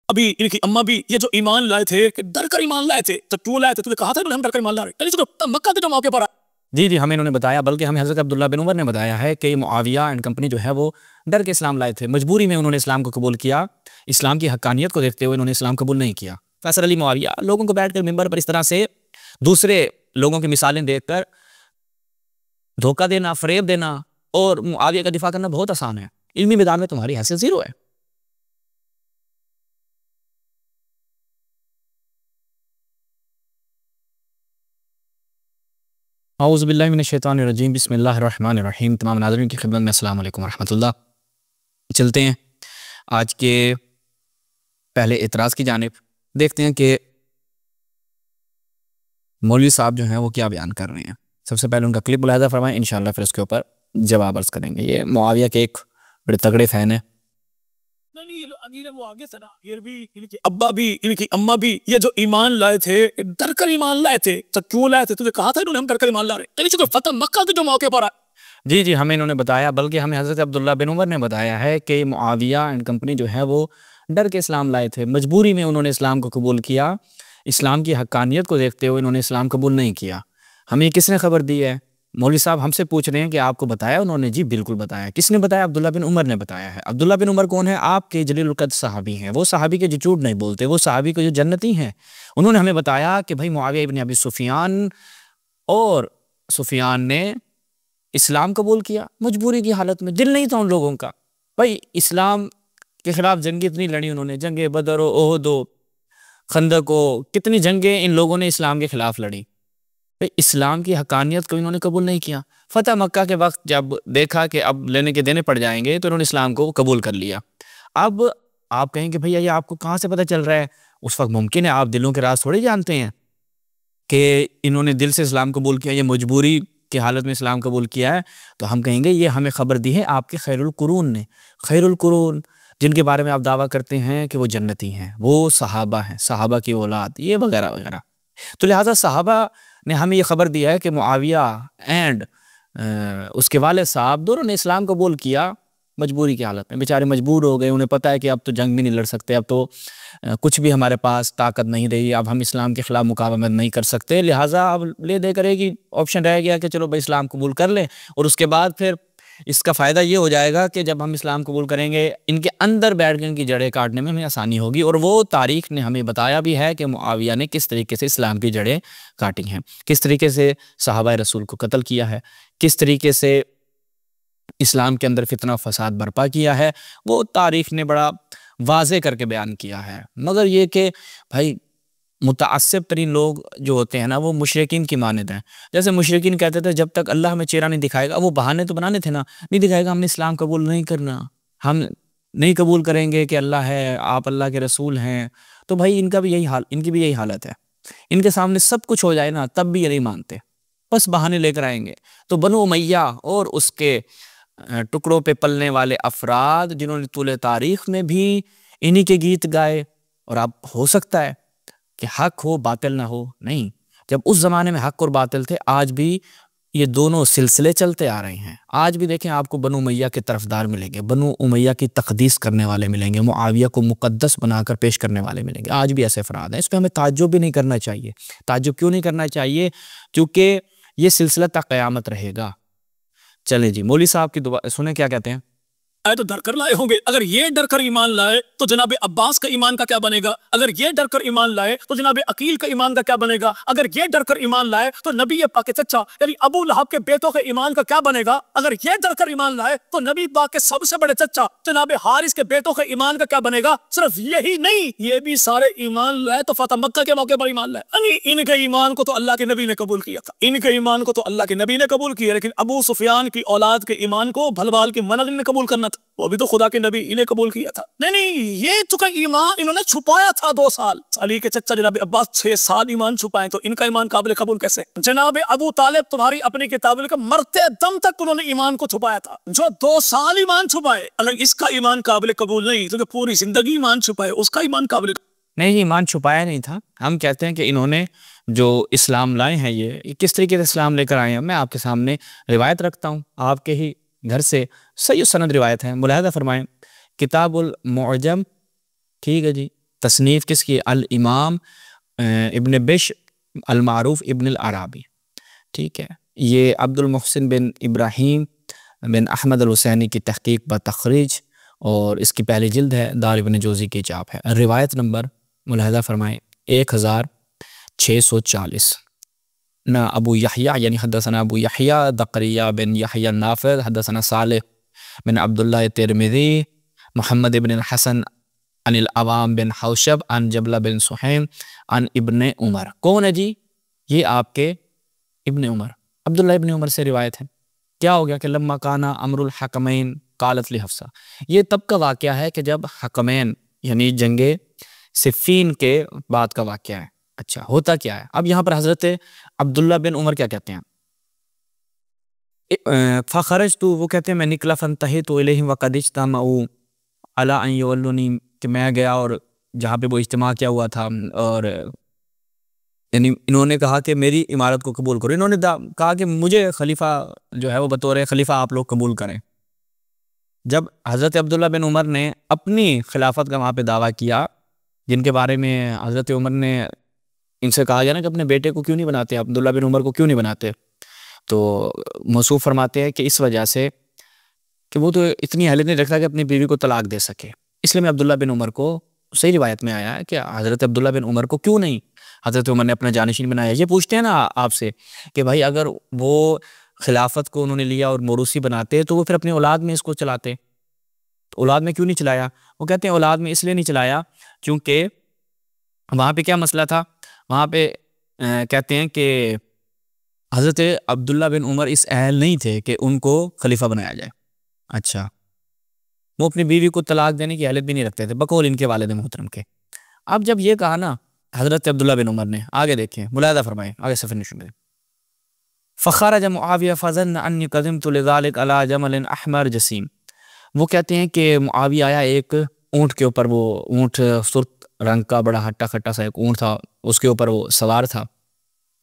ابھی ان کی اماں بھی یہ جو ایمان لائے تھے کہ ڈر کر ایمان لائے تھے، تو کیوں لائے تھے؟ تو نے کہا تھا کہ ہم ڈر کر ایمان لا رہے ہیں، یعنی مکہ کے جو موقع پر جی ہمیں انہوں نے بتایا، بلکہ ہمیں حضرت عبداللہ بن عمر نے بتایا ہے کہ معاویہ اینڈ کمپنی جو ہے وہ ڈر کے اسلام لائے تھے، مجبوری میں انہوں نے اسلام کو قبول کیا، اسلام کی حقانیت کو دیکھتے ہوئے انہوں نے اسلام قبول نہیں کیا۔ فیصل علی معاویہ لوگوں کو بیٹھ کر ممبر پر اس طرح سے دوسرے لوگوں کی مثالیں دیکھ کر دھوکہ دینا، فریب دینا اور معاویہ کا دفاع کرنا بہت آسان ہے، علمی میدان میں تمہاری حیثیت زیرو ہے۔ اعوذ باللہ من الشیطان الرجیم، بسم اللہ الرحمن الرحیم۔ تمام ناظرین کی خدمت میں السلام علیکم ورحمۃ اللہ۔ چلتے ہیں آج کے پہلے اعتراض کی جانب، دیکھتے ہیں کہ مولوی صاحب جو ہیں وہ کیا بیان کر رہے ہیں۔ سب سے پہلے ان کا کلپ ملاحظہ فرمائیں، انشاءاللہ پھر اس کے اوپر جواب عرض کریں گے۔ یہ معاویہ کے ایک بڑے تگڑے فین ہیں۔ ابا بھی ان کی اماں بھی یہ جو ایمان لائے تھے ڈر کر ایمان لائے تھے، تو کیوں لائے تھے؟ تو نے کہا تھا کہ ہم ڈر کر ایمان لا رہے ہیں، یعنی فتح مکہ کے جو موقع پر جی ہمیں انہوں نے بتایا، بلکہ ہمیں حضرت عبداللہ بن عمر نے بتایا ہے کہ معاویہ اینڈ کمپنی جو ہے وہ ڈر کے اسلام لائے تھے، مجبوری میں انہوں نے اسلام کو قبول کیا، اسلام کی حقانیت کو دیکھتے ہوئے انہوں نے اسلام قبول نہیں کیا۔ ہمیں کس نے خبر دی ہے؟ مولوی صاحب ہم سے پوچھ رہے ہیں کہ آپ کو بتایا؟ انہوں نے جی بالکل بتایا۔ کس نے بتایا؟ عبداللہ بن عمر نے بتایا ہے۔ عبداللہ بن عمر کون ہے؟ آپ کے جلیل القدر صحابی ہیں، وہ صحابی کے جو جھوٹ نہیں بولتے، وہ صحابی کے جو جنتی ہیں۔ انہوں نے ہمیں بتایا کہ بھائی معاویہ ابن ابی سفیان اور سفیان نے اسلام قبول کیا مجبوری کی حالت میں، دل نہیں تھا ان لوگوں کا۔ بھائی اسلام کے خلاف جنگیں اتنی لڑی انہوں نے، جنگ بدر و احد و خندق و کتنی جنگیں ان لوگوں نے اسلام کے خلاف لڑی، اسلام کی حقانیت کو انہوں نے قبول نہیں کیا۔ فتح مکہ کے وقت جب دیکھا کہ اب لینے کے دینے پڑ جائیں گے تو انہوں نے اسلام کو قبول کر لیا۔ اب آپ کہیں کہ بھئی یہ آپ کو کہاں سے پتہ چل رہا ہے؟ اس وقت ممکن ہے آپ دلوں کے راز تھوڑے جانتے ہیں کہ انہوں نے دل سے اسلام قبول کیا، یہ مجبوری کی حالت میں اسلام قبول کیا ہے، تو ہم کہیں گے یہ ہمیں خبر دی ہے آپ کے خیر القرون نے۔ خیر القرون جن کے بارے میں آپ دعویٰ کرتے ہیں کہ وہ جنتی ہیں، وہ صحابہ ہیں، صحابہ کی اولاد، یہ وغیرہ وغیرہ۔ تو لہٰذا صحابہ نے ہمیں یہ خبر دیا ہے کہ معاویہ اینڈ اس کے والد صاحب دونوں نے اسلام قبول کیا مجبوری کی حالت میں، بیچارے مجبور ہو گئے، انہیں پتہ ہے کہ اب تو جنگ بھی نہیں لڑ سکتے، اب تو کچھ بھی ہمارے پاس طاقت نہیں رہی، اب ہم اسلام کے خلاف مقاومت نہیں کر سکتے، لہٰذا اب لے دے کرے گی آپشن رہ گیا کہ چلو بھائی اسلام قبول کر لیں، اور اس کے بعد پھر اس کا فائدہ یہ ہو جائے گا کہ جب ہم اسلام قبول کریں گے ان کے اندر بیٹھ کے ان کی جڑیں کاٹنے میں ہمیں آسانی ہوگی۔ اور وہ تاریخ نے ہمیں بتایا بھی ہے کہ معاویہ نے کس طریقے سے اسلام کی جڑیں کاٹی ہیں، کس طریقے سے صحابہ رسول کو قتل کیا ہے، کس طریقے سے اسلام کے اندر فتنہ و فساد برپا کیا ہے، وہ تاریخ نے بڑا واضح کر کے بیان کیا ہے۔ مگر یہ کہ بھائی متعصب ترین لوگ جو ہوتے ہیں نا وہ مشرکین کی مانند ہیں۔ جیسے مشرکین کہتے تھے جب تک اللہ ہمیں چہرہ نہیں دکھائے گا، وہ بہانے تو بنانے تھے نا، نہیں دکھائے گا ہم نے اسلام قبول نہیں کرنا، ہم نہیں قبول کریں گے کہ اللہ ہے، آپ اللہ کے رسول ہیں۔ تو بھائی ان کی بھی یہی حالت ہے، ان کے سامنے سب کچھ ہو جائے نا تب بھی یہ نہیں مانتے، بس بہانے لے کر آئیں گے۔ تو بنو امیہ اور اس کے ٹکڑوں پہ پلنے والے افراد جنہوں نے طول تاریخ میں بھی انہی کے گیت گائے، اور اب ہو سکتا ہے کہ حق ہو باطل نہ ہو، نہیں، جب اس زمانے میں حق اور باطل تھے، آج بھی یہ دونوں سلسلے چلتے آ رہے ہیں۔ آج بھی دیکھیں آپ کو بنو امیہ کے طرفدار ملیں گے، بنو امیہ کی تقدیس کرنے والے ملیں گے، معاویہ کو مقدس بنا کر پیش کرنے والے ملیں گے، آج بھی ایسے افراد ہیں۔ اس پہ ہمیں تعجب بھی نہیں کرنا چاہیے۔ تعجب کیوں نہیں کرنا چاہیے؟ کیونکہ یہ سلسلہ تا قیامت رہے گا۔ چلیں جی مولوی صاحب کی دعا سنیں کیا کہتے ہیں۔ تو ڈر کر لائے ہوں گے، اگر یہ ڈر کر ایمان لائے تو جناب عباس کا ایمان کا کیا بنے گا؟ اگر یہ ڈر کر ایمان لائے تو جناب عقیل کا ایمان کا کیا بنے گا؟ اگر یہ ڈر کر ایمان لائے تو نبی پاک کے چچا یعنی ابو لہب کے بیٹوں کے ایمان کا کیا بنے گا؟ اگر یہ ڈر کر ایمان لائے تو نبی پاک کے سب سے بڑے چچا جناب حارث کے بیٹوں کے ایمان کا کیا بنے گا؟ صرف یہی نہیں، یہ بھی سارے ایمان لائے تو فتح مکہ کے موقع پر ایمان لائے، یعنی ان کے ایمان کو تو اللہ کے نبی نے قبول کیا تھا، ان کے ایمان کو تو اللہ کے نبی نے قبول کیا، لیکن ابو سفیان کی اولاد کے ایمان کو بھلوال کی منگ نے قبول کرنا تھا، وہ بھی تو خدا کے نبی انہیں قبول کیا تھا۔ نہیں یہ تو کا ایمان انہوں نے چھپایا تھا 2 سال، علی کے چچا جناب عباس 6 سال ایمان چھپائے، تو ان کا ایمان قابل قبول کیسے؟ جناب ابو طالب تمہاری اپنی کتاب کا مرتے دم تک انہوں نے ایمان کو چھپایا تھا، جو 2 سال ایمان چھپائے، اگر اس کا ایمان قابل قبول نہیں تو پوری زندگی ایمان چھپائے، اس کا ایمان قابل نہیں، ایمان چھپایا نہیں تھا۔ ہم کہتے ہیں کہ انہوں نے جو اسلام لائے ہیں یہ کس طریقے سے اسلام لے کر آئے ہیں۔ میں آپ کے سامنے روایت رکھتا ہوں، آپ کے ہی گھر سے صحیح سند روایت ہے، ملاحظہ فرمائیں، کتاب المعجم، ٹھیک ہے جی، تصنیف کس کی؟ الامام ابن بش المعروف ابن العرابی، ٹھیک ہے. یہ عبد المحسن بن ابراہیم بن احمد الحسینی کی تحقیق و تخریج، اور اس کی پہلی جلد ہے، دار ابن جوزی کی چاپ ہے. روایت نمبر ملاحظہ فرمائیں 1640. نہ ابو یحییٰ یعنی حدثنا ابو یحییٰ دقریہ بن یحییٰ النافذ حدثنا صالح بن عبداللہ الترمذی محمد بن الحسن عن العوام بن حوشب عن جبلہ بن سحیم عن ابن عمر. کون ہے جی؟ یہ آپ کے ابن عمر، عبداللہ ابن عمر سے روایت ہے. کیا ہو گیا کہ لما کانا امر الحکمین قالت لحفصہ، یہ تب کا واقعہ ہے کہ جب حکمین یعنی جنگ صفین کے بعد کا واقعہ ہے. اچھا ہوتا کیا ہے اب یہاں پر؟ حضرت عبداللہ بن عمر کیا کہتے ہیں؟ فخرجت، وہ کہتے ہیں میں نکلا، فانتہیت الیہم وقد اجتمعوا علی ان یولونی، کہ میں گیا اور جہاں پہ وہ اجتماع کیا ہوا تھا، اور یعنی انہوں نے کہا کہ میری امارت کو قبول کرو. انہوں نے کہا کہ مجھے خلیفہ جو ہے وہ بطور خلیفہ آپ لوگ قبول کریں. جب حضرت عبداللہ بن عمر نے اپنی خلافت کا وہاں پہ دعویٰ کیا، جن کے بارے میں حضرت عمر نے ان سے کہا گیا نا کہ اپنے بیٹے کو کیوں نہیں بناتے، عبداللہ بن عمر کو کیوں نہیں بناتے، تو موصوف فرماتے ہیں کہ اس وجہ سے کہ وہ تو اتنی اہلیت نہیں رکھتا کہ اپنی بیوی کو طلاق دے سکے. اس لیے میں عبداللہ بن عمر کو، صحیح روایت میں آیا ہے کہ حضرت عبداللہ بن عمر کو کیوں نہیں حضرت عمر نے اپنا جانشین بنایا. یہ پوچھتے ہیں نا آپ سے کہ بھائی اگر وہ خلافت کو انہوں نے لیا اور موروثی بناتے تو وہ پھر اپنی اولاد میں اس کو چلاتے، تو اولاد میں کیوں نہیں چلایا؟ وہ کہتے ہیں اولاد میں اس لیے نہیں چلایا کیونکہ وہاں پہ کیا مسئلہ تھا، وہاں پہ کہتے ہیں کہ حضرت عبداللہ بن عمر اس اہل نہیں تھے کہ ان کو خلیفہ بنایا جائے. اچھا وہ اپنی بیوی کو طلاق دینے کی اہلیت بھی نہیں رکھتے تھے بقول ان کے والد محترم کے. اب جب یہ کہا نا حضرت عبداللہ بن عمر نے، آگے دیکھیں ملاحظہ فرمائیں، آگے صفحہ نشان دیں. فخرج معاویہ فظن انی قدمت لذلک علی جمل احمر جسیم. وہ کہتے ہیں کہ معاویہ آیا ایک اونٹ کے اوپر، وہ اونٹ سرخ رنگ کا بڑا ہٹا کھٹا سا ایک اونٹ تھا، اس کے اوپر وہ سوار تھا.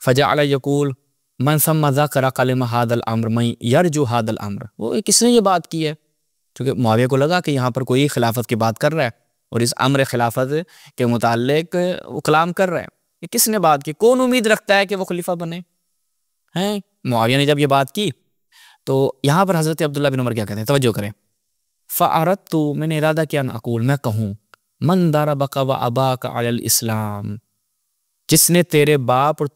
فجعل یقول من ثم ذکر کلم ھذا الامر من یرجو ھذا الامر. وہ کس نے یہ بات کی ہے؟ کیونکہ معاویہ کو لگا کہ یہاں پر کوئی خلافت کی بات کر رہا ہے اور اس امر خلافت کے متعلق وہ کلام کر رہا ہے. یہ کس نے بات کی؟ کون امید رکھتا ہے کہ وہ خلیفہ بنے ہیں؟ معاویہ نے جب یہ بات کی تو یہاں پر حضرت عبداللہ بن عمر کیا کہتے ہیں، توجہ کریں. فَأَرَدْتُ، میں نے ارادہ کیا، اقول میں کہوں، من ضربک واباک علی الاسلام، جس نے تیرے باپ اور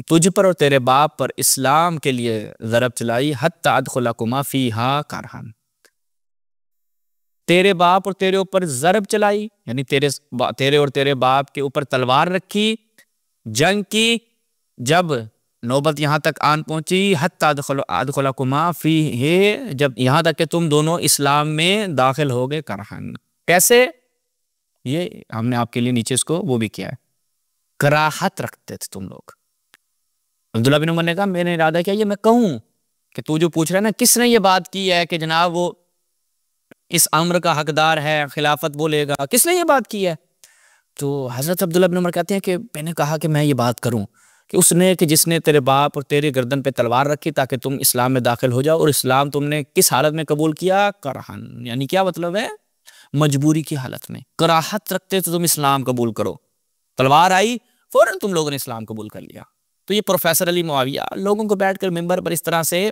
تجھ پر اور تیرے باپ پر اسلام کے لیے ضرب چلائی، حتی ادخلکما فیہا کرہن، تیرے باپ اور تیرے اوپر ضرب چلائی یعنی تیرے اور تیرے باپ کے اوپر تلوار رکھی، جنگ کی، جب نوبت یہاں تک آن پہنچی، حتی ادخلکما فیہ، جب یہاں تک کہ تم دونوں اسلام میں داخل ہو گئے، کرہن. کیسے؟ یہ ہم نے آپ کے لیے نیچے اس کو وہ بھی کیا ہے، کراہت رکھتے تھے تم لوگ. عبداللہ بن عمر نے کہا میں نے ارادہ کیا یہ میں کہوں کہ تو جو پوچھ رہا ہے نا کس نے یہ بات کی ہے کہ جناب وہ اس امر کا حقدار ہے، خلافت بولے گا، کس نے یہ بات کی ہے؟ تو حضرت عبداللہ بن عمر کہتے ہیں کہ میں نے کہا کہ میں یہ بات کروں کہ اس نے کہ جس نے تیرے باپ اور تیرے گردن پہ تلوار رکھی تاکہ تم اسلام میں داخل ہو جاؤ، اور اسلام تم نے کس حالت میں قبول کیا؟ کرہن، یعنی کیا مطلب ہے؟ مجبوری کی حالت میں. کراہت رکھتے تو تم اسلام قبول کرو، تلوار آئی فوراً تم لوگوں نے اسلام قبول کر لیا. تو یہ پروفیسر علی معاویہ لوگوں کو بیٹھ کر ممبر پر اس طرح سے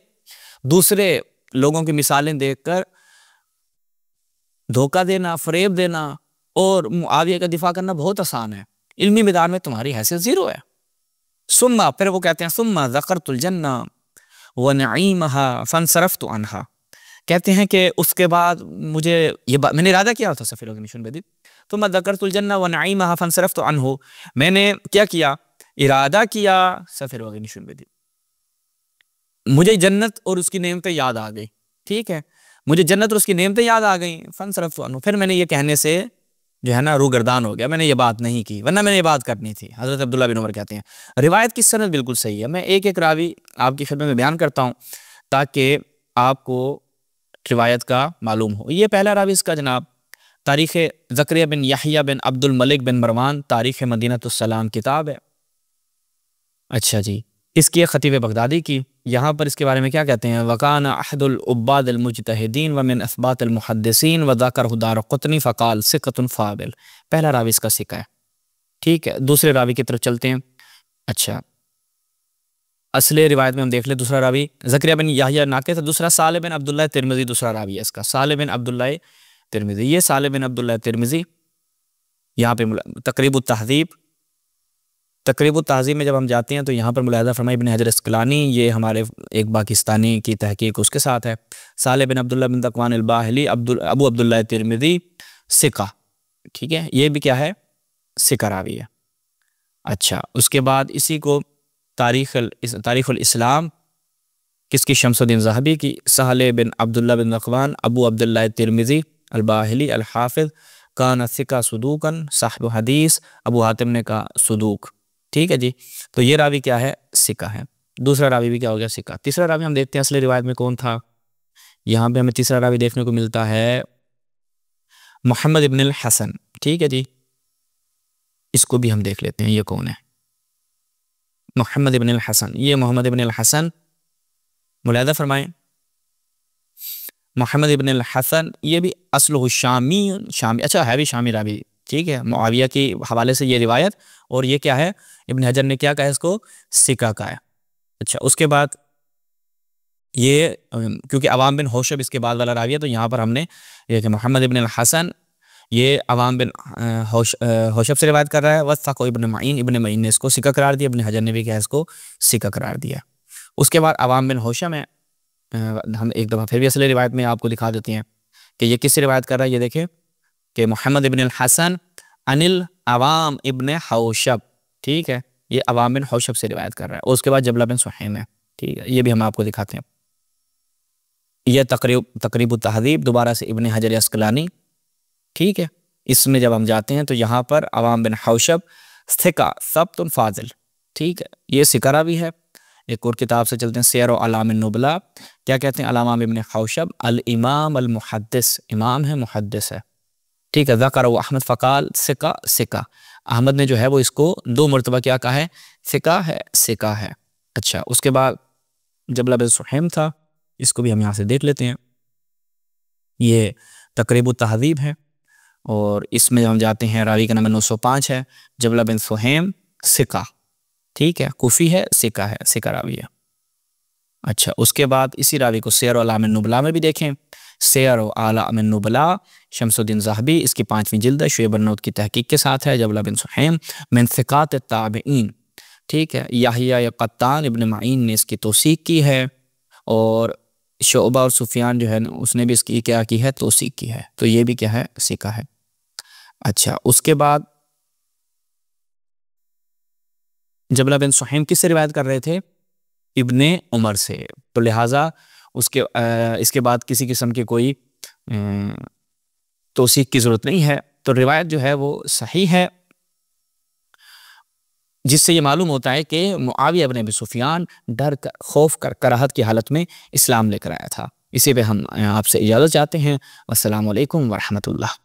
دوسرے لوگوں کی مثالیں دیکھ کر دھوکہ دینا، فریب دینا اور معاویہ کا دفاع کرنا بہت آسان ہے. علمی میدان میں تمہاری حیثیت زیرو ہے. ثم، پھر وہ کہتے ہیں ثم ذکرت الجنہ ونعیمہا فانصرفت عنہا، کہتے ہیں کہ اس کے بعد مجھے یہ بات، میں نے ارادہ کیا ہوتا سفیر نشان بدید، ثم ذکرت الجنہ ونعیمہا فانصرفت عنہ، میں نے کیا کیا؟ ارادہ کیا، سفیر نشان بدید، مجھے جنت اور اس کی نعمتیں یاد آ گئی. ٹھیک ہے، مجھے جنت اور اس کی نعمتیں یاد آ گئیں، فانصرفت عنہ، پھر میں نے یہ کہنے سے جو ہے نا روگردان ہو گیا، میں نے یہ بات نہیں کی ورنہ میں نے یہ بات کرنی تھی. حضرت عبداللہ بن عمر کہتے ہیں روایت کی سند بالکل صحیح ہے. میں ایک ایک راوی آپ کی خدمت میں بیان کرتا ہوں تاکہ آپ کو روایت کا معلوم ہو. یہ پہلا راوی اس کا جناب تاریخ زکریا بن یحییٰ بن عبد الملک بن مروان، تاریخ مدینۃ السلام کتاب ہے. اچھا جی، اس کی خطیب بغدادی کی. یہاں پر اس کے بارے میں کیا کہتے ہیں؟ وَكَانَ أَحْدُ الْعُبَّادِ الْمُجْتَهِدِينَ وَمِنْ أَثْبَاتِ الْمُحَدِّثِينَ وَذَكَرَهُ دَارَقُطْنِي فَقَالَ ثِقَةٌ فَاضِلٌ. پہلا راوی اس کا ثقہ ہے. ٹھیک ہے، دوسرے راوی کی طرف چلتے ہیں. اچھا، اصل روایت میں ہم دیکھ لیں. دوسرا راوی زکریا بن یحییٰ ناقد ہے، دوسرا صالح بن عبداللہ ترمذی دوسرا راوی ہے اس کا. صالح بن عبداللہ ترمذی، یہ صالح بن عبداللہ ترمذی یہاں پہ تقریب التہذیب میں جب ہم جاتے ہیں تو یہاں پر ملاحظہ فرمائے ابن حجر اسقلانی، یہ ہمارے ایک پاکستانی کی تحقیق اس کے ساتھ ہے. صالح بن عبداللہ بن ذکوان الباہلی ابو عبداللہ ترمذی ثقہ. ٹھیک ہے، یہ بھی کیا ہے؟ ثقہ راوی ہے. اچھا، اس کے بعد اسی کو تاریخ الاسلام کس کی؟ شمس الدین ذہبی کی. صالح بن عبداللہ بن ذکوان ابو عبداللہ ترمذی الباہلی الحافظ کان ثقہ صدوقا صاحب حدیث، ابو حاتم نے کہا صدوق. ٹھیک ہے جی، تو یہ راوی کیا ہے؟ ثقہ ہے. دوسرا راوی بھی کیا ہو گیا؟ ثقہ. تیسرا راوی ہم دیکھتے ہیں اصل روایت میں کون تھا. یہاں پہ ہمیں تیسرا راوی دیکھنے کو ملتا ہے محمد ابن الحسن. ٹھیک ہے جی، اس کو بھی ہم دیکھ لیتے ہیں یہ کون ہے. محمد ابن الحسن، یہ محمد ابن الحسن ملاحظہ فرمائیں. محمد ابن الحسن یہ بھی اصلہ شامی، اچھا ہے بھی شامی راوی. ٹھیک ہے، معاویہ کے حوالے سے یہ روایت، اور یہ کیا ہے؟ ابن حجر نے کیا کہا اس کو؟ ثقہ کا ہے. اچھا، اس کے بعد یہ کیونکہ عوام بن حوشب اس کے بعد والا راوی ہے، تو یہاں پر ہم نے یہ کہ محمد ابن الحسن یہ عوام بن حوشب سے روایت کر رہا ہے. وثقہ ابن معین نے اس کو ثقہ قرار دیا، ابن حجر نے بھی کیا اس کو ثقہ قرار دیا. اس کے بعد عوام بن حوشب میں ہم ایک دفعہ پھر بھی اصل روایت میں آپ کو دکھا دیتے ہیں کہ یہ کس سے روایت کر رہا ہے. یہ دیکھیں کہ محمد ابن الحسن انل عوام ابن حوشب. ٹھیک ہے، یہ عوام بن حوشب سے روایت کر رہا ہے. اور اس کے بعد جبلہ بن سہیم ہے. ٹھیک ہے، یہ بھی ہم آپ کو دکھاتے ہیں. یہ تقریب التہذیب دوبارہ سے ابن حجر اسقلانی. ٹھیک ہے، اس میں جب ہم جاتے ہیں تو یہاں پر عوام بن حوشب ثقہ ثبت فاضل. ٹھیک ہے، یہ ثقہ راوی ہے. ایک اور کتاب سے چلتے ہیں، سیر و اعلام النبلاء. کیا کہتے ہیں؟ علامہ ابن حوشب الامام المحدث، امام ہے، محدث ہے. ٹھیک ہے، ذکر و احمد فقال ثقہ. احمد نے جو ہے وہ اس کو 2 مرتبہ کیا کہا ہے؟ ثقہ ہے، ثقہ ہے. اچھا، اس کے بعد جبلہ بن سہیم تھا، اس کو بھی ہم یہاں سے دیکھ لیتے ہیں. یہ تقریب التہذیب ہے، اور اس میں ہم جاتے ہیں راوی کا نمبر 905 ہے. جبلہ بن سہیم ثقہ. ٹھیک ہے، کوفی ہے، ثقہ ہے، ثقہ راوی ہے. اچھا، اس کے بعد اسی راوی کو سیر و اعلام النبلاء میں بھی دیکھیں. سیر و اعلام النبلاء شمس الدین ذہبی، اس کی 5ویں جلد ہے، شعیب النوت کی تحقیق کے ساتھ ہے. جبلہ بن سہیم من ثقات التابعین. ٹھیک ہے، یحییٰ قطان ابن معین نے اس کی توثیق کی ہے، اور شعبہ اور سفیان جو ہے اس نے بھی اس کی کیا کی ہے؟ توثیق کی ہے. تو یہ بھی کیا ہے؟ ثقہ ہے. اچھا، اس کے بعد جبلہ بن سہیم کس سے روایت کر رہے تھے؟ ابن عمر سے. تو لہٰذا اس کے بعد کسی قسم کی کوئی توثیق کی ضرورت نہیں ہے. تو روایت جو ہے وہ صحیح ہے، جس سے یہ معلوم ہوتا ہے کہ معاویہ ابن ابی سفیان ڈر کر، خوف کر، کراہت کی حالت میں اسلام لے کر آیا تھا. اسی پہ ہم آپ سے اجازت چاہتے ہیں. والسلام علیکم ورحمۃ اللہ.